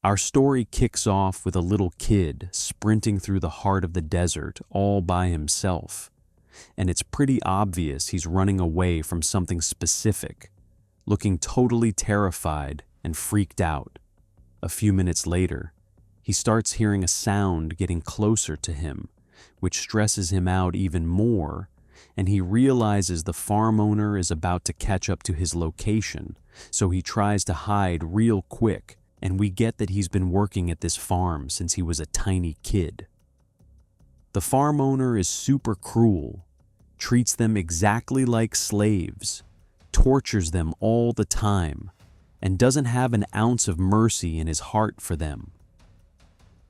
Our story kicks off with a little kid sprinting through the heart of the desert all by himself, and it's pretty obvious he's running away from something specific, looking totally terrified and freaked out. A few minutes later, he starts hearing a sound getting closer to him, which stresses him out even more, and he realizes the farm owner is about to catch up to his location, so he tries to hide real quick, and we get that he's been working at this farm since he was a tiny kid. The farm owner is super cruel, treats them exactly like slaves, tortures them all the time, and doesn't have an ounce of mercy in his heart for them.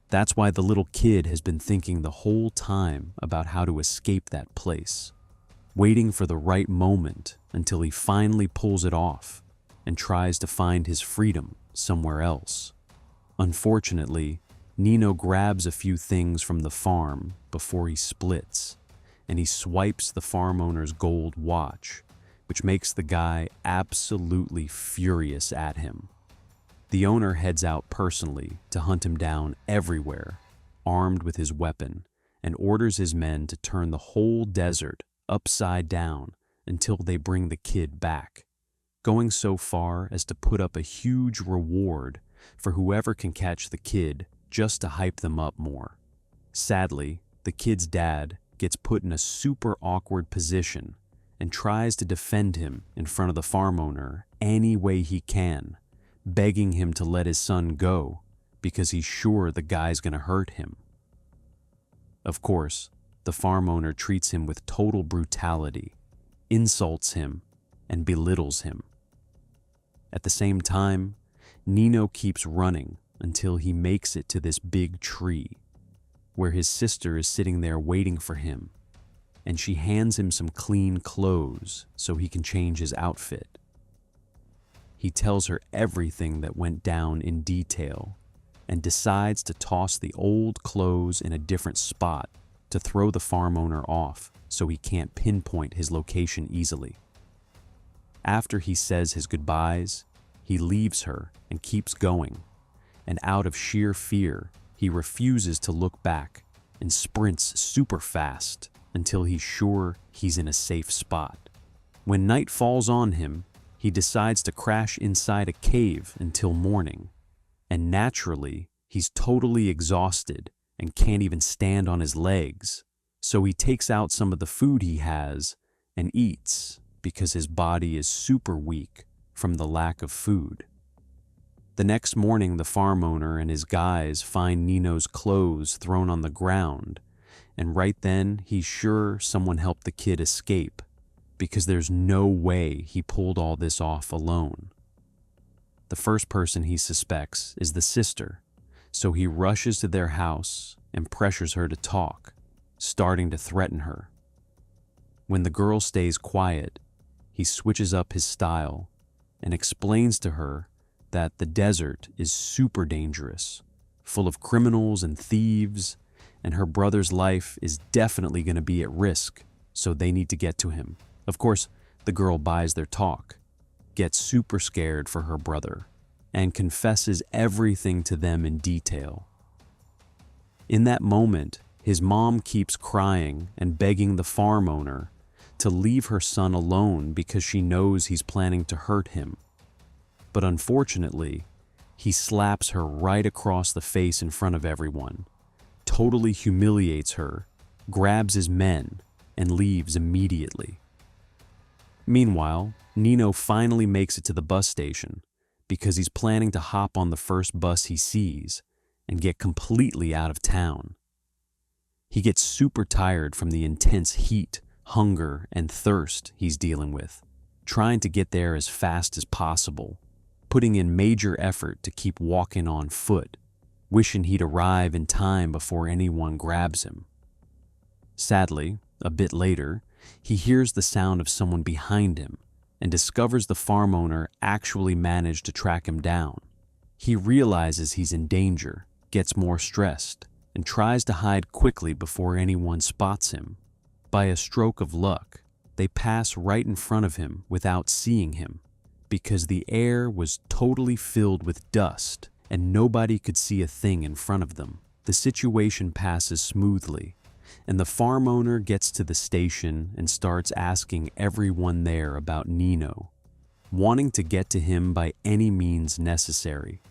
That's why the little kid has been thinking the whole time about how to escape that place, waiting for the right moment until he finally pulls it off and tries to find his freedom somewhere else. Unfortunately, Nino grabs a few things from the farm before he splits, and he swipes the farm owner's gold watch, which makes the guy absolutely furious at him. The owner heads out personally to hunt him down everywhere, armed with his weapon, and orders his men to turn the whole desert upside down until they bring the kid back, going so far as to put up a huge reward for whoever can catch the kid just to hype them up more. Sadly, the kid's dad gets put in a super awkward position and tries to defend him in front of the farm owner any way he can, begging him to let his son go because he's sure the guy's gonna hurt him. Of course, the farm owner treats him with total brutality, insults him, and belittles him. At the same time, Nino keeps running until he makes it to this big tree, where his sister is sitting there waiting for him, and she hands him some clean clothes so he can change his outfit. He tells her everything that went down in detail and decides to toss the old clothes in a different spot to throw the farm owner off so he can't pinpoint his location easily. After he says his goodbyes, he leaves her and keeps going, and out of sheer fear, he refuses to look back and sprints super fast until he's sure he's in a safe spot. When night falls on him, he decides to crash inside a cave until morning, and naturally, he's totally exhausted and can't even stand on his legs, so he takes out some of the food he has and eats because his body is super weak from the lack of food. The next morning, the farm owner and his guys find Nino's clothes thrown on the ground, and right then he's sure someone helped the kid escape because there's no way he pulled all this off alone. The first person he suspects is the sister, so he rushes to their house and pressures her to talk, starting to threaten her. When the girl stays quiet, he switches up his style and explains to her that the desert is super dangerous, full of criminals and thieves, and her brother's life is definitely going to be at risk, so they need to get to him. Of course, the girl buys their talk, gets super scared for her brother, and confesses everything to them in detail. In that moment, his mom keeps crying and begging the farm owner to leave her son alone because she knows he's planning to hurt him. But unfortunately, he slaps her right across the face in front of everyone, totally humiliates her, grabs his men, and leaves immediately. Meanwhile, Nino finally makes it to the bus station because he's planning to hop on the first bus he sees and get completely out of town. He gets super tired from the intense heat, hunger, and thirst he's dealing with, trying to get there as fast as possible, putting in major effort to keep walking on foot, wishing he'd arrive in time before anyone grabs him. Sadly, a bit later, he hears the sound of someone behind him and discovers the farm owner actually managed to track him down. He realizes he's in danger, gets more stressed, and tries to hide quickly before anyone spots him. By a stroke of luck, they pass right in front of him without seeing him because the air was totally filled with dust and nobody could see a thing in front of them. The situation passes smoothly, and the farm owner gets to the station and starts asking everyone there about Nino, wanting to get to him by any means necessary.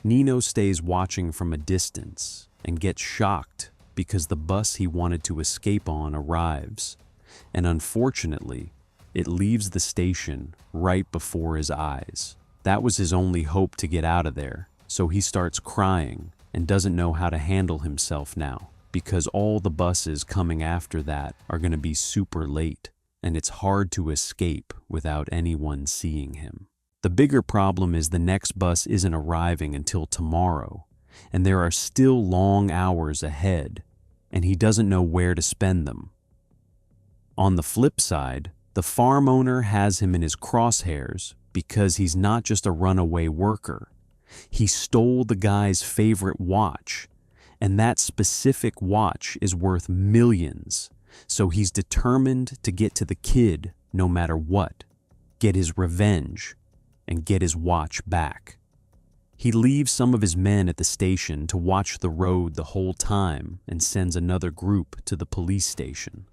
Nino stays watching from a distance and gets shocked because the bus he wanted to escape on arrives, and unfortunately, it leaves the station right before his eyes. That was his only hope to get out of there, so he starts crying and doesn't know how to handle himself now, because all the buses coming after that are going to be super late, and it's hard to escape without anyone seeing him. The bigger problem is the next bus isn't arriving until tomorrow, and there are still long hours ahead, and he doesn't know where to spend them. On the flip side, the farm owner has him in his crosshairs because he's not just a runaway worker. He stole the guy's favorite watch, and that specific watch is worth millions, so he's determined to get to the kid no matter what, get his revenge, and get his watch back. He leaves some of his men at the station to watch the road the whole time and sends another group to the police station.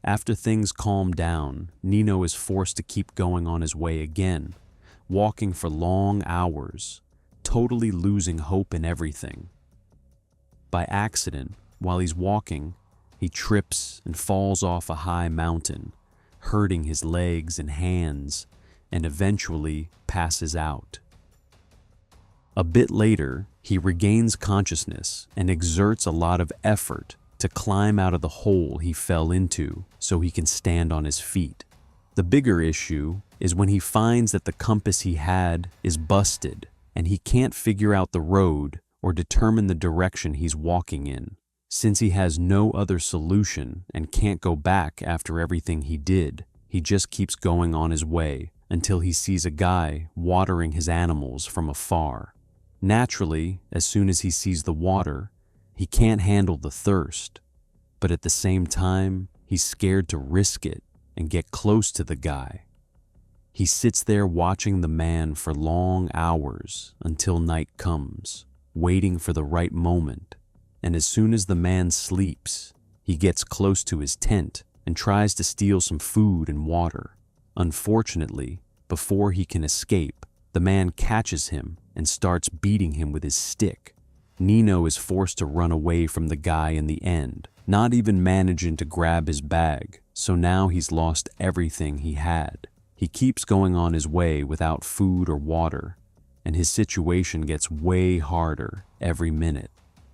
After things calm down, Nino is forced to keep going on his way again, walking for long hours, totally losing hope in everything. By accident, while he's walking, he trips and falls off a high mountain, hurting his legs and hands, and eventually passes out. A bit later, he regains consciousness and exerts a lot of effort to climb out of the hole he fell into so he can stand on his feet. The bigger issue is when he finds that the compass he had is busted and he can't figure out the road or determine the direction he's walking in. Since he has no other solution and can't go back after everything he did, he just keeps going on his way until he sees a guy watering his animals from afar. Naturally, as soon as he sees the water, he can't handle the thirst, but at the same time, he's scared to risk it and get close to the guy. He sits there watching the man for long hours until night comes, waiting for the right moment, and as soon as the man sleeps, he gets close to his tent and tries to steal some food and water. Unfortunately, before he can escape, the man catches him and starts beating him with his stick. Nino is forced to run away from the guy in the end, not even managing to grab his bag, so now he's lost everything he had. He keeps going on his way without food or water, and his situation gets way harder every minute.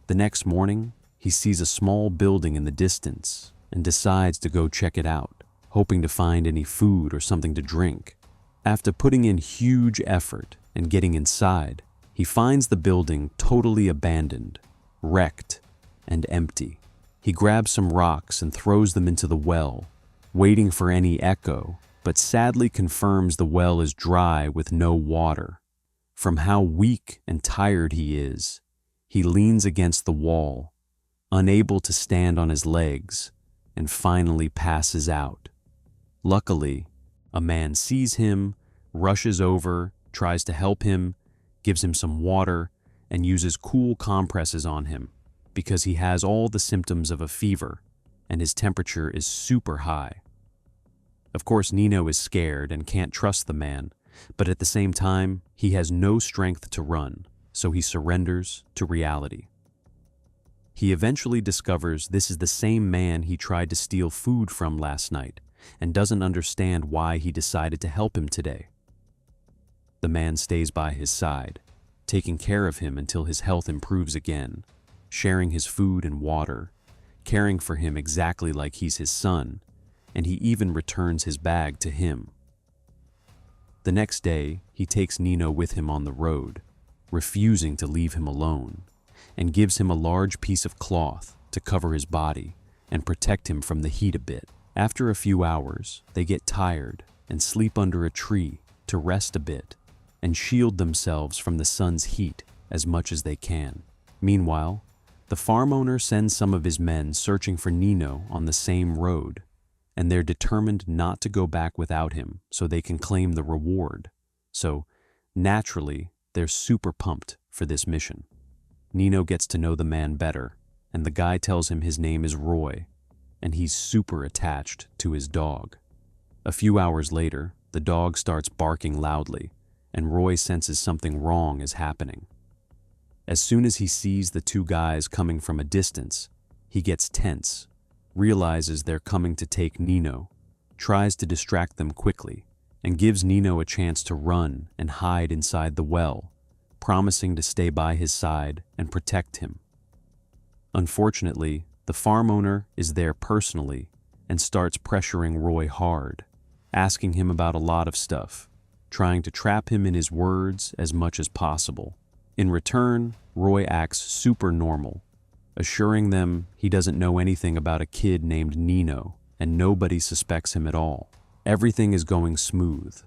The next morning, he sees a small building in the distance and decides to go check it out, hoping to find any food or something to drink. After putting in huge effort and getting inside, he finds the building totally abandoned, wrecked, and empty. He grabs some rocks and throws them into the well, waiting for any echo, but sadly confirms the well is dry with no water. From how weak and tired he is, he leans against the wall, unable to stand on his legs, and finally passes out. Luckily, a man sees him, rushes over, tries to help him, gives him some water, and uses cool compresses on him because he has all the symptoms of a fever and his temperature is super high. Of course, Nino is scared and can't trust the man, but at the same time, he has no strength to run, so he surrenders to reality. He eventually discovers this is the same man he tried to steal food from last night and doesn't understand why he decided to help him today. The man stays by his side, taking care of him until his health improves again, sharing his food and water, caring for him exactly like he's his son, and he even returns his bag to him. The next day, he takes Nino with him on the road, refusing to leave him alone, and gives him a large piece of cloth to cover his body and protect him from the heat a bit. After a few hours, they get tired and sleep under a tree to rest a bit and shield themselves from the sun's heat as much as they can. Meanwhile, the farm owner sends some of his men searching for Nino on the same road, and they're determined not to go back without him so they can claim the reward. So, naturally, They're super pumped for this mission. Nino gets to know the man better, and the guy tells him his name is Roy, and he's super attached to his dog. A few hours later, the dog starts barking loudly, and Roy senses something wrong is happening. As soon as he sees the two guys coming from a distance, he gets tense, realizes they're coming to take Nino, tries to distract them quickly, and gives Nino a chance to run and hide inside the well, promising to stay by his side and protect him. Unfortunately, the farm owner is there personally and starts pressuring Roy hard, asking him about a lot of stuff, trying to trap him in his words as much as possible. In return, Roy acts super normal, assuring them he doesn't know anything about a kid named Nino and nobody suspects him at all. Everything is going smooth,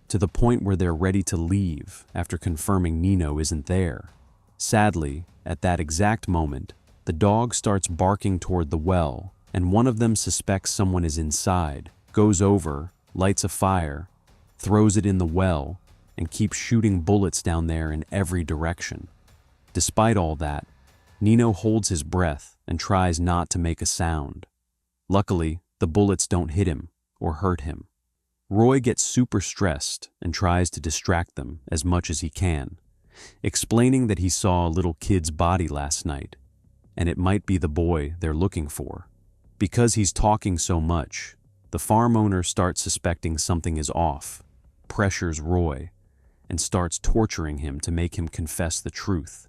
to the point where they're ready to leave after confirming Nino isn't there. Sadly, at that exact moment, the dog starts barking toward the well, and one of them suspects someone is inside, goes over, lights a fire, throws it in the well, and keeps shooting bullets down there in every direction. Despite all that, Nino holds his breath and tries not to make a sound. Luckily, the bullets don't hit him or hurt him. Roy gets super stressed and tries to distract them as much as he can, explaining that he saw a little kid's body last night, and it might be the boy they're looking for. Because he's talking so much, the farm owner starts suspecting something is off, pressures Roy, and starts torturing him to make him confess the truth,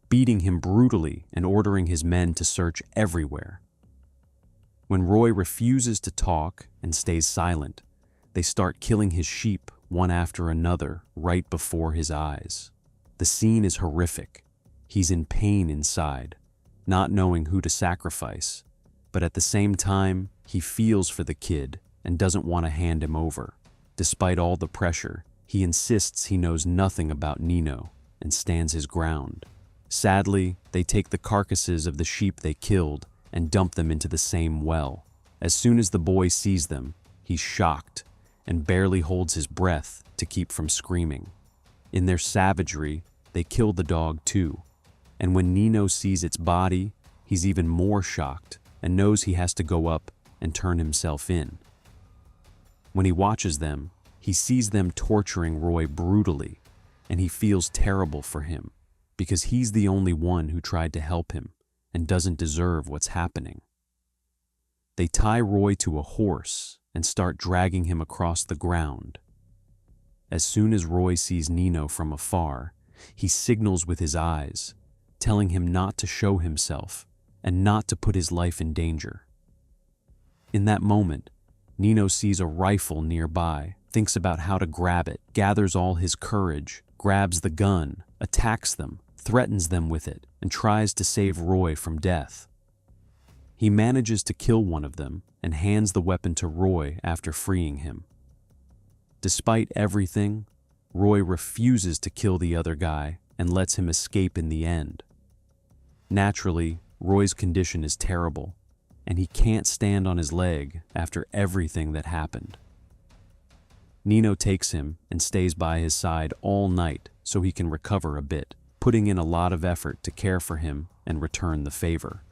beating him brutally and ordering his men to search everywhere. When Roy refuses to talk and stays silent, they start killing his sheep one after another right before his eyes. The scene is horrific. He's in pain inside, not knowing who to sacrifice, but at the same time, he feels for the kid and doesn't want to hand him over. Despite all the pressure, he insists he knows nothing about Nino and stands his ground. Sadly, they take the carcasses of the sheep they killed and dump them into the same well. As soon as the boy sees them, he's shocked and barely holds his breath to keep from screaming. In their savagery, they kill the dog too, and when Nino sees its body, he's even more shocked and knows he has to go up and turn himself in. When he watches them, he sees them torturing Roy brutally, and he feels terrible for him because he's the only one who tried to help him and doesn't deserve what's happening. They tie Roy to a horse and start dragging him across the ground. As soon as Roy sees Nino from afar, he signals with his eyes, telling him not to show himself and not to put his life in danger. In that moment, Nino sees a rifle nearby, thinks about how to grab it, gathers all his courage, grabs the gun, attacks them, threatens them with it, and tries to save Roy from death. He manages to kill one of them and hands the weapon to Roy after freeing him. Despite everything, Roy refuses to kill the other guy and lets him escape in the end. Naturally, Roy's condition is terrible, and he can't stand on his leg after everything that happened. Nino takes him and stays by his side all night so he can recover a bit, putting in a lot of effort to care for him and return the favor.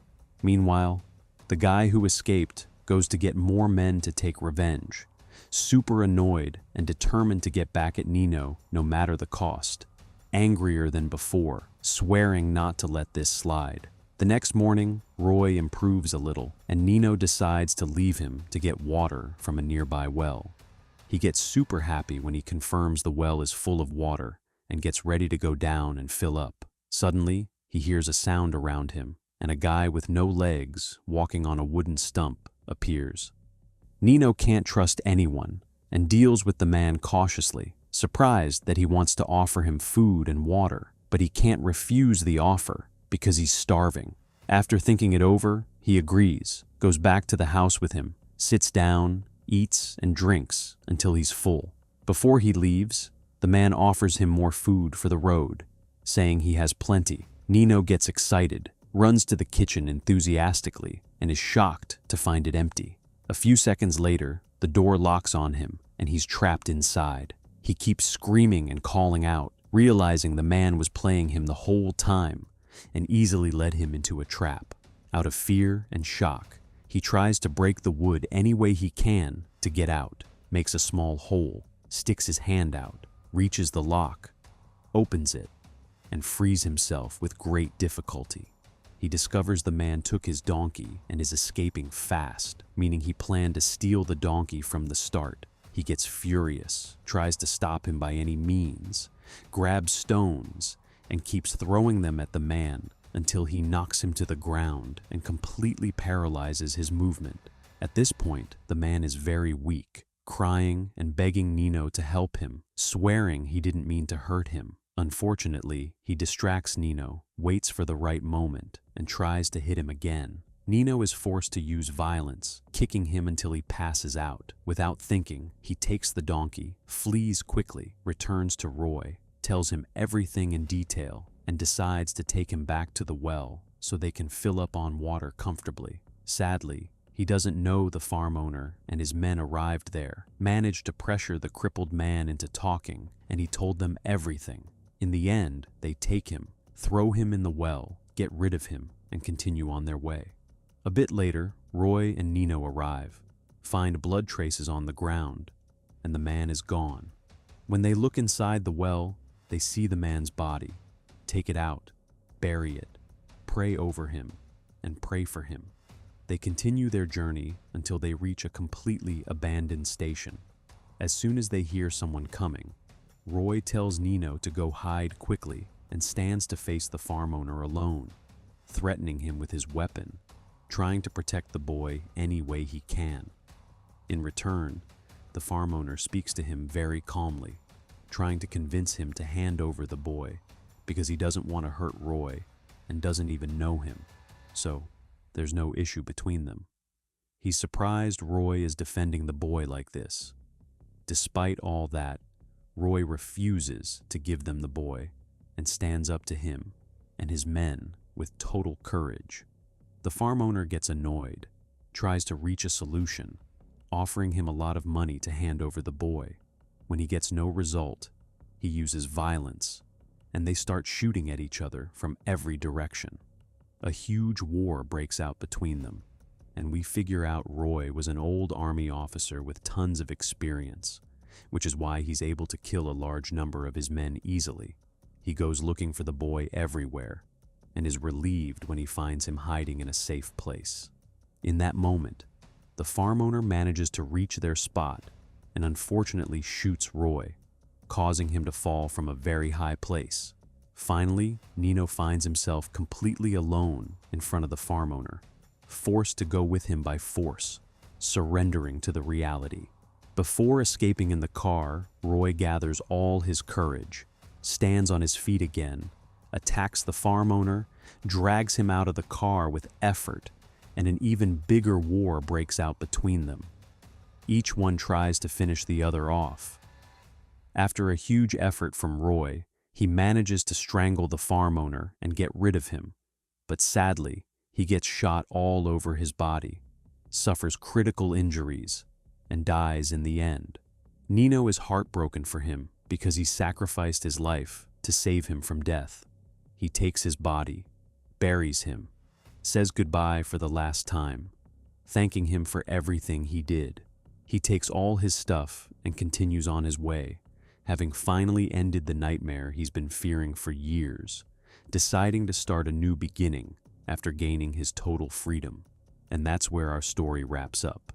Meanwhile, the guy who escaped goes to get more men to take revenge, super annoyed and determined to get back at Nino no matter the cost, angrier than before, swearing not to let this slide. The next morning, Roy improves a little, and Nino decides to leave him to get water from a nearby well. He gets super happy when he confirms the well is full of water and gets ready to go down and fill up. Suddenly, he hears a sound around him, and a guy with no legs, walking on a wooden stump, appears. Nino can't trust anyone and deals with the man cautiously, surprised that he wants to offer him food and water, but he can't refuse the offer because he's starving. After thinking it over, he agrees, goes back to the house with him, sits down, eats and drinks until he's full. Before he leaves, the man offers him more food for the road, saying he has plenty. Nino gets excited, runs to the kitchen enthusiastically, and is shocked to find it empty. A few seconds later, the door locks on him, and he's trapped inside. He keeps screaming and calling out, realizing the man was playing him the whole time and easily led him into a trap. Out of fear and shock, he tries to break the wood any way he can to get out, makes a small hole, sticks his hand out, reaches the lock, opens it, and frees himself with great difficulty. He discovers the man took his donkey and is escaping fast, meaning he planned to steal the donkey from the start. He gets furious, tries to stop him by any means, grabs stones, and keeps throwing them at the man until he knocks him to the ground and completely paralyzes his movement. At this point, the man is very weak, crying and begging Nino to help him, swearing he didn't mean to hurt him. Unfortunately, he distracts Nino, waits for the right moment, and tries to hit him again. Nino is forced to use violence, kicking him until he passes out. Without thinking, he takes the donkey, flees quickly, returns to Roy, tells him everything in detail, and decides to take him back to the well so they can fill up on water comfortably. Sadly, he doesn't know the farm owner and his men arrived there, managed to pressure the crippled man into talking, and he told them everything. In the end, they take him, throw him in the well, get rid of him, and continue on their way. A bit later, Roy and Nino arrive, find blood traces on the ground, and the man is gone. When they look inside the well, they see the man's body, take it out, bury it, pray over him, and pray for him. They continue their journey until they reach a completely abandoned station. As soon as they hear someone coming, Roy tells Nino to go hide quickly and stands to face the farm owner alone, threatening him with his weapon, trying to protect the boy any way he can. In return, the farm owner speaks to him very calmly, trying to convince him to hand over the boy because he doesn't want to hurt Roy and doesn't even know him, so there's no issue between them. He's surprised Roy is defending the boy like this. Despite all that, Roy refuses to give them the boy and stands up to him and his men with total courage. The farm owner gets annoyed, tries to reach a solution, offering him a lot of money to hand over the boy. When he gets no result, he uses violence, and they start shooting at each other from every direction. A huge war breaks out between them, and we figure out Roy was an old army officer with tons of experience, which is why he's able to kill a large number of his men easily. He goes looking for the boy everywhere, and is relieved when he finds him hiding in a safe place. In that moment, the farm owner manages to reach their spot and unfortunately shoots Roy, causing him to fall from a very high place. Finally, Nino finds himself completely alone in front of the farm owner, forced to go with him by force, surrendering to the reality. Before escaping in the car, Roy gathers all his courage, stands on his feet again, attacks the farm owner, drags him out of the car with effort, and an even bigger war breaks out between them. Each one tries to finish the other off. After a huge effort from Roy, he manages to strangle the farm owner and get rid of him, but sadly, he gets shot all over his body, suffers critical injuries, and dies in the end. Nino is heartbroken for him because he sacrificed his life to save him from death. He takes his body, buries him, says goodbye for the last time, thanking him for everything he did. He takes all his stuff and continues on his way, having finally ended the nightmare he's been fearing for years, deciding to start a new beginning after gaining his total freedom. And that's where our story wraps up.